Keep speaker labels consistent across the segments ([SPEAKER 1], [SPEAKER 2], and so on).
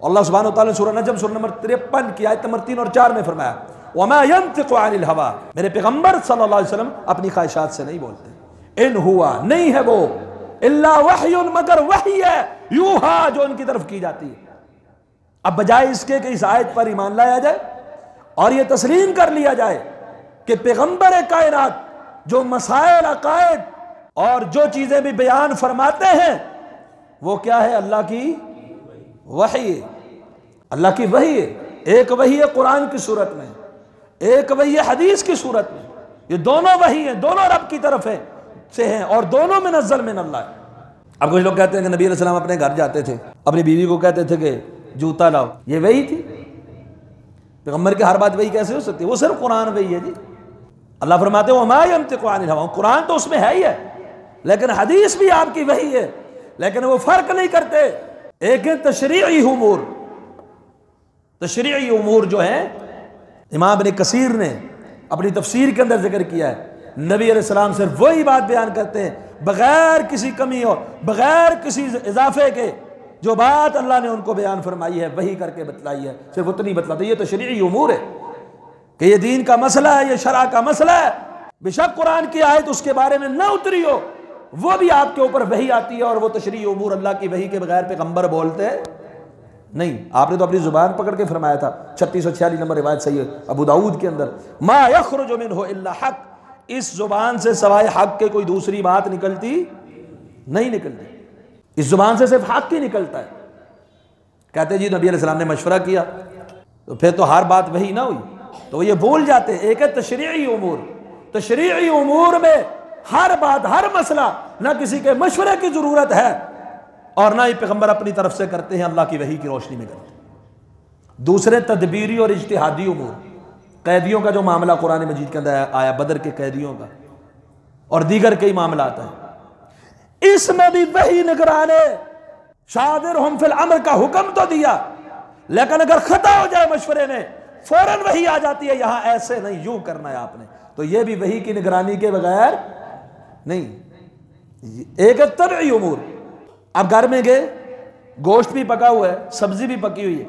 [SPEAKER 1] اللہ سبحانہ و تعالیٰ نے سورہ نجم سورہ نمبر 53 کی آیت نمبر 3 اور 4 میں فرمایا وَمَا يَنْتِقُ عَنِ الْهَوَىٰ، میرے پیغمبر صلی اللہ علیہ وسلم اپنی خواہشات سے نہیں بولتے، ان ہوا، نہیں ہے وہ، الا وحی، مگر وحی ہے، یوحا، جو ان کی طرف کی جاتی ہے۔ اب بجائے اس کے کہ اس آیت پر ایمان لایا جائے اور یہ تسلیم کر لیا جائے کہ پیغمبر کائنات جو مسائل عقائد اور جو چیزیں بھی بیان فرماتے ہیں وہ کیا ہے؟ اللہ کی وحی، اللہ کی وحی ہے۔ ایک وحی ہے قرآن کی صورت میں، ایک وحی ہے حدیث کی صورت میں، یہ دونوں وحی ہیں، دونوں رب کی طرف سے ہیں اور دونوں منزل من اللہ ہے۔ اب کچھ لوگ کہتے ہیں کہ نبی علیہ السلام اپنے گھر جاتے تھے، اپنی بیوی کو کہتے تھے کہ جوتا لاؤ، یہ وحی تھی؟ پیغمبر کی ہر بات وحی کیسے ہو سکتی ہے؟ وہ صرف قرآن وحی ہے جی۔ اللہ فرماتے ہیں وَمَا يَنْتِقُ عَنِ الْهَوَىٰ، قرآن تو اس میں ہے ہی ہے، لیکن حدیث بھی آپ کی وحی ہے، لیکن وہ فرق نہیں کرتے۔ ایک ہے تشریعی امور، تشریعی امور جو ہیں امام ابن کثیر نے اپنی تفسیر کے اندر ذکر کیا ہے، نبی علیہ السلام صرف وہی بات بیان کرتے ہیں بغیر کسی کمی اور بغیر کسی اضافے کے، جو بات اللہ نے ان کو بیان فرمائی ہے وہی کر کے بتلائی ہے، صرف اتنی بتلاتے۔ یہ تشریعی امور ہے کہ یہ دین کا مسئلہ ہے، یہ شرع کا مسئلہ ہے، بے شک قرآن کی آیت اس کے بارے میں نہ اتری ہو، وہ بھی آپ کے اوپر وحی آتی ہے، اور وہ تشریعی امور اللہ کی وحی کے بغیر پیغمبر بولتے نہیں۔ آپ نے تو اپنی زبان پکڑ کے فرمایا تھا، 3646 نمبر روایت صحیح ہے ابو داؤد کے اندر، ما یخرج منہ الا حق، اس زبان سے سوائے حق کے کوئی دوسری بات نکلتی نہیں نکلتی، اس زبان سے صرف حق ہی نکلتا ہے۔ کہتے جی نبی علیہ السلام نے مشورہ کیا تو پھر تو ہر بات وحی نہ ہوئی، تو وہ یہ بول جاتے ہیں۔ ایک ہے تشریعی امور، تشریعی امور میں ہر بات، ہر مسئلہ نہ کسی کے مشورے کی ضرورت ہے اور نہ ہی پیغمبر اپنی طرف سے کرتے ہیں، اللہ کی وحی کی روشنی میں کرتے ہیں۔ دوسرے تدبیری اور اجتہادی امور، قیدیوں کا جو معاملہ قرآن مجید کے اندر آیا، بدر کے قیدیوں کا اور دیگر کئی معاملات ہیں، اس میں بھی وحی نگران ہے۔ شاورہم فی الامر کا حکم تو دیا، لیکن اگر خطا ہو جائے مشورے میں فوراً وحی آ جاتی ہے، یہاں ایسے نہیں، یوں کرنا ہے آپ نے، تو یہ بھی وحی کی نگرانی کے بغیر نہیں۔ ایک ہے طبعی امور، اب گھر میں گئے، گوشت بھی پکا ہوا ہے، سبزی بھی پکی ہوئی ہے،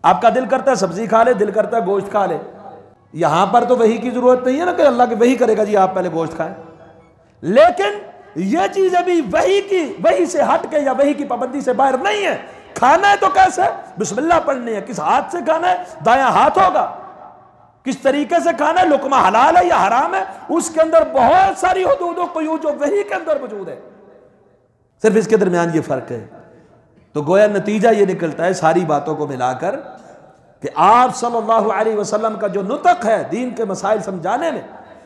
[SPEAKER 1] آپ کا دل کرتا ہے سبزی کھا لے، دل کرتا ہے گوشت کھا لے، یہاں پر تو وحی کی ضرورت نہیں ہے نا کہ اللہ کی وحی کرے گا جی آپ پہلے گوشت کھائیں، لیکن یہ چیزیں بھی وحی سے ہٹ کے یا وحی کی پابندی سے باہر نہیں ہے۔ کھانا ہے تو کیسے؟ بسم اللہ پڑھنی ہے، کس ہاتھ سے کھانا ہے؟ دایاں ہاتھ ہوگا، کس طریقے سے کھانا ہے، لقمہ حلال ہے یا حرام ہے، اس کے اندر بہت ساری حدود و قیود جو وحی کے اندر موجود ہے، صرف اس کے درمیان یہ فرق ہے۔ تو گویا نتیجہ یہ نکلتا ہے ساری باتوں کو ملا کر کہ آپ صلی اللہ علیہ وسلم کا جو نطق ہے دین کے مسائل سمجھانے میں،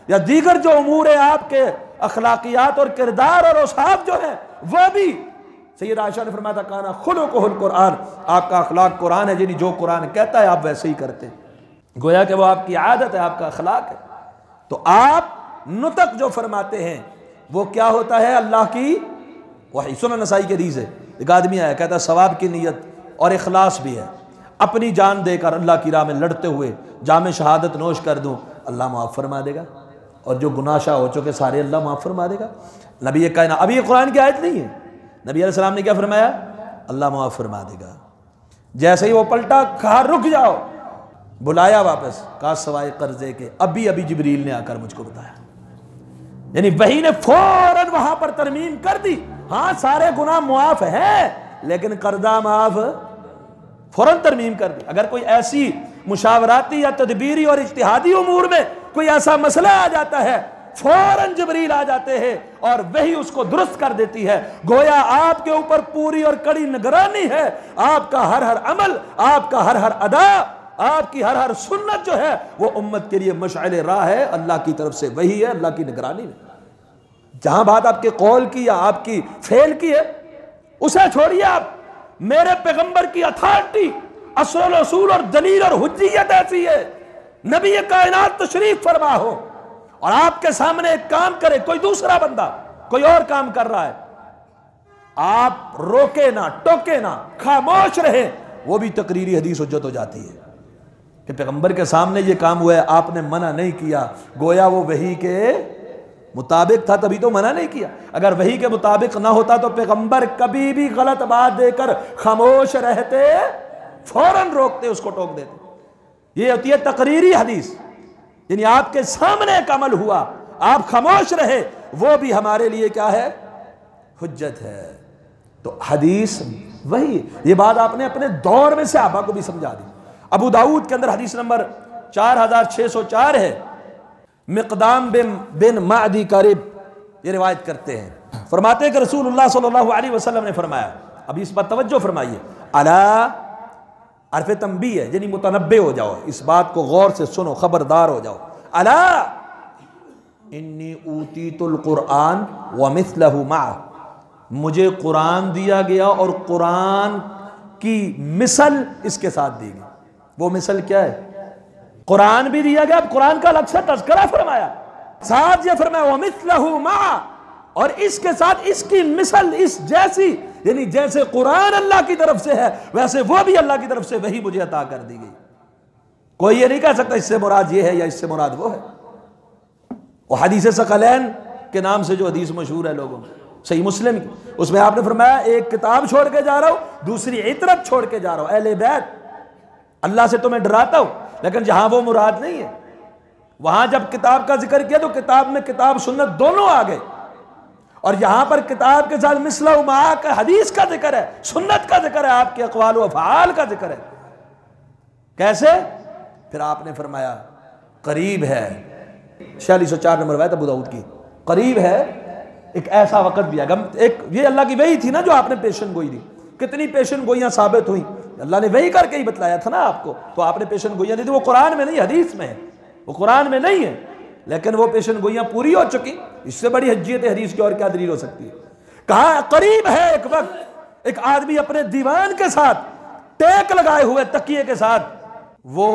[SPEAKER 1] یا دیگر جو امور ہیں آپ کے اخلاقیات اور کردار اور اوصاف جو ہیں، وہ بھی سید عائشہ نے فرمایا تھا کانا خلقہ القرآن، آپ کا اخلاق قرآن ہے، یعنی جو قرآن کہتا ہے آپ ویسے ہی کرتے ہیں، گویا کہ وہ آپ کی عادت ہے، آپ کا اخلاق ہے۔ تو آپ نطق جو فرماتے ہیں وہ کیا ہوتا ہے؟ اللہ کی وحی۔ سنن نسائی کے حدیث ہے، ایک آدمی آیا کہتا ہے ثواب کی نیت اور اخلاص بھی ہے، اپنی جان دے کر اللہ کی راہ میں لڑتے ہوئے جام شہادت نوش کر دوں، اللہ معاف فرما دے گا، اور جو گناہ شاہ ہو چکے سارے اللہ معاف فرما دے گا۔ نبی یہ کہنا، اب یہ قرآن کی آیت نہیں ہے، نبی علیہ السلام نے کیا فرمایا؟ اللہ معاف فرما دے گا۔ جیسے ہی وہ پلٹا، کہا رک جاؤ، بلایا واپس، کہا سوائے قرضے کے، ابھی جبریل نے آ کر مجھ کو بتایا، یعنی وحی نے فوراً وہاں پر ترمیم کر دی۔ ہاں سارے گناہ معاف ہیں، لیکن قرضہ معاف فوراً ترمیم کر دی۔ اگر کوئی ایسی مشاوراتی یا تدبیری اور اجتہادی امور میں کوئی ایسا مسئلہ آ جاتا ہے، فوراً جبریل آ جاتے ہیں اور وہی اس کو درست کر دیتی ہے۔ گویا آپ کے اوپر پوری اور کڑی نگرانی ہے، آپ کا ہر عمل، آپ کا ہر ادا، آپ کی ہر سنت جو ہے وہ امت کے لیے مشعل راہ ہے، اللہ کی طرف سے وہی ہے، اللہ کی نگرانی میں۔ جہاں بات آپ کے قول کی یا آپ کی فعل کی ہے اسے چھوڑیے، آپ میرے پیغمبر کی اتھارٹی، اصل اصول اور دلیل اور حجیت ایسی ہے، نبی کائنات تشریف فرما ہو اور آپ کے سامنے ایک کام کرے، کوئی دوسرا بندہ کوئی اور کام کر رہا ہے، آپ روکے نہ، ٹوکے نہ، خاموش رہے، وہ بھی تقریری حدیث حجت ہو جاتی ہے کہ پیغمبر کے سامنے یہ کام ہوا ہے، آپ نے منع نہیں کیا، گویا وہ وحی کے مطابق تھا تبھی تو منع نہیں کیا۔ اگر وحی کے مطابق نہ ہوتا تو پیغمبر کبھی بھی غلط بات دے کر خاموش رہتے فوراً روکتے، اس کو ٹوک دیتے. یہ ہوتی ہے تقریری حدیث، یعنی آپ کے سامنے ایک عمل ہوا، آپ خاموش رہے، وہ بھی ہمارے لیے کیا ہے؟ حجت ہے. تو حدیث وہی، یہ بات آپ نے اپنے دور میں صحابہ کو بھی سمجھا دی. ابو داؤد کے اندر حدیث نمبر 4604 ہے. مقدام بن معدی کرب یہ روایت کرتے ہیں، فرماتے ہیں کہ رسول اللہ صلی اللہ علیہ وسلم نے فرمایا، ابھی اس بات توجہ فرمائیے، الا، حرف تنبیہ ہے، یعنی متنبہ ہو جاؤ، اس بات کو غور سے سنو، خبردار ہو جاؤ. الا انی اوتیت القرآن ومثلہ معہ، مجھے قرآن دیا گیا اور قرآن کی مثل اس کے ساتھ دی گئی. وہ مثل کیا ہے؟ قرآن بھی دیا گیا، اب قرآن کا الگ سے تذکرہ فرمایا، ساتھ یہ فرمایا ومثلہ معہ، اور اس کے ساتھ اس کی مثل، اس جیسی، یعنی جیسے قرآن اللہ کی طرف سے ہے ویسے وہ بھی اللہ کی طرف سے وہی مجھے عطا کر دی گئی. کوئی یہ نہیں کہہ سکتا اس سے مراد یہ ہے یا اس سے مراد وہ ہے. وہ حدیث ثقلین کے نام سے جو حدیث مشہور ہے لوگوں میں، صحیح مسلم کی، اس میں آپ نے فرمایا ایک کتاب چھوڑ کے جا رہا ہوں، دوسری عطرت چھوڑ کے جا رہا ہوں. اہل بیت، اللہ سے تو میں ڈراتا ہوں، لیکن جہاں وہ مراد نہیں ہے، وہاں جب کتاب کا ذکر کیا تو کتاب میں کتاب سنت دونوں آ گئے، اور یہاں پر کتاب کے ساتھ مثلہ معہ کا حدیث کا ذکر ہے، سنت کا ذکر ہے، آپ کے اقوال و افعال کا ذکر ہے. کیسے؟ پھر آپ نے فرمایا قریب ہے، 4604 نمبر روایت ابو داؤد کی، قریب ہے ایک ایسا وقت بھی آگا. ایک یہ اللہ کی وحی تھی نا جو آپ نے پیشن گوئی دی، کتنی پیشن گوئیاں ثابت ہوئیں، اللہ نے وحی کر کے ہی بتلایا تھا نا آپ کو، تو آپ نے پیشن گوئیاں دی تھی. وہ قرآن میں نہیں، حدیث میں ہے، وہ قرآن میں نہیں ہے، لیکن وہ پیشن گوئیاں پوری ہو چکی. اس سے بڑی حجیت حدیث کی اور کیا دلیل ہو سکتی ہے؟ کہاں قریب ہے ایک وقت، ایک آدمی اپنے دیوان کے ساتھ ٹیک لگائے ہوئے تکیے کے ساتھ، وہ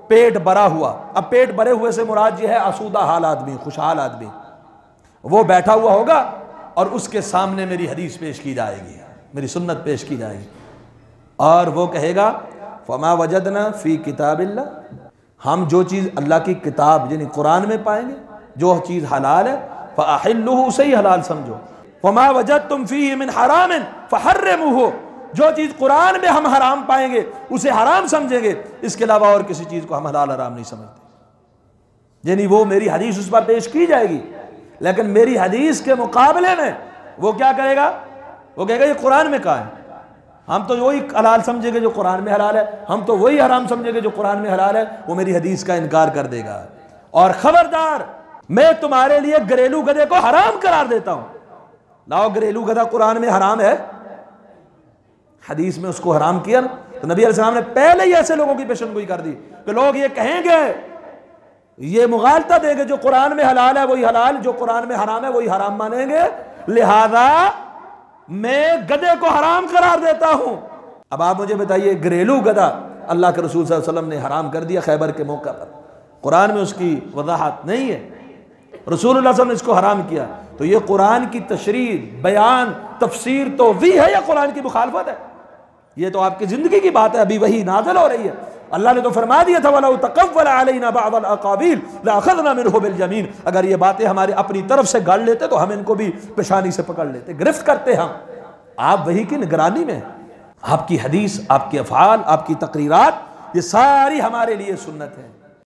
[SPEAKER 1] پیٹ بھرا ہوا. اب پیٹ بھرے ہوئے سے مراد یہ ہے آسودہ حال آدمی، خوشحال آدمی، وہ بیٹھا ہوا ہوگا اور اس کے سامنے میری حدیث پیش کی جائے گی، میری سنت پیش کی جائے گی، اور وہ کہے گا فما وجدنا فی کتاب اللہ، ہم جو چیز اللہ کی کتاب یعنی قرآن میں پائیں گے، جو چیز حلال ہے فاحلوہ، اسے ہی حلال سمجھو. فما وجدتم فیہ من حرام فحرموہ، جو چیز قرآن میں ہم حرام پائیں گے اسے حرام سمجھیں گے، اس کے علاوہ اور کسی چیز کو ہم حلال حرام نہیں سمجھتے. یعنی وہ میری حدیث اس پر پیش کی جائے گی، لیکن میری حدیث کے مقابلے میں وہ کیا کہے گا؟ وہ کہے گا یہ قرآن میں کہا ہے، ہم تو وہی حلال سمجھیں گے جو قرآن میں حلال ہے، ہم تو وہی حرام سمجھیں گے جو قرآن میں حلال ہے. وہ میری حدیث کا انکار کر دے گا. اور خبردار، میں تمہارے لیے گھریلو گدھے کو حرام قرار دیتا ہوں. لاؤ، گھریلو گدھا قرآن میں حرام ہے، حدیث میں اس کو حرام کیا نا، تو نبی علیہ السلام نے پہلے ہی ایسے لوگوں کی پیشن گوئی کر دی کہ لوگ یہ کہیں گے، یہ مغالطہ دیں گے، جو قرآن میں حلال ہے وہی حلال، جو قرآن میں حرام ہے وہی حرام مانیں گے، لہذا میں گدھے کو حرام قرار دیتا ہوں. اب آپ مجھے بتائیے، گھریلو گدھا اللہ کے رسول صلی اللہ علیہ وسلم نے حرام کر دیا خیبر کے موقع پر، قرآن میں اس کی وضاحت نہیں ہے، رسول اللہ صلی اللہ علیہ وسلم نے اس کو حرام کیا، تو یہ قرآن کی تشریح، بیان، تفسیر توضیح ہے یا قرآن کی مخالفت ہے؟ یہ تو آپ کی زندگی کی بات ہے، ابھی وہی نازل ہو رہی ہے. اللہ نے تو فرما دیا تھا وَلَوْ تَقَوَّلَ عَلَيْنَا بَعْضَ الْأَقَاوِيلِ لَأَخَذْنَا مِنْهُ بِالْيَمِينِ، اگر یہ باتیں ہمارے اپنی طرف سے گاڑ لیتے تو ہم ان کو بھی پیشانی سے پکڑ لیتے، گرفت کرتے ہم. آپ وہی کی نگرانی میں، آپ کی حدیث، آپ کے افعال، آپ کی تقریرات، یہ ساری ہمارے لیے سنت ہے.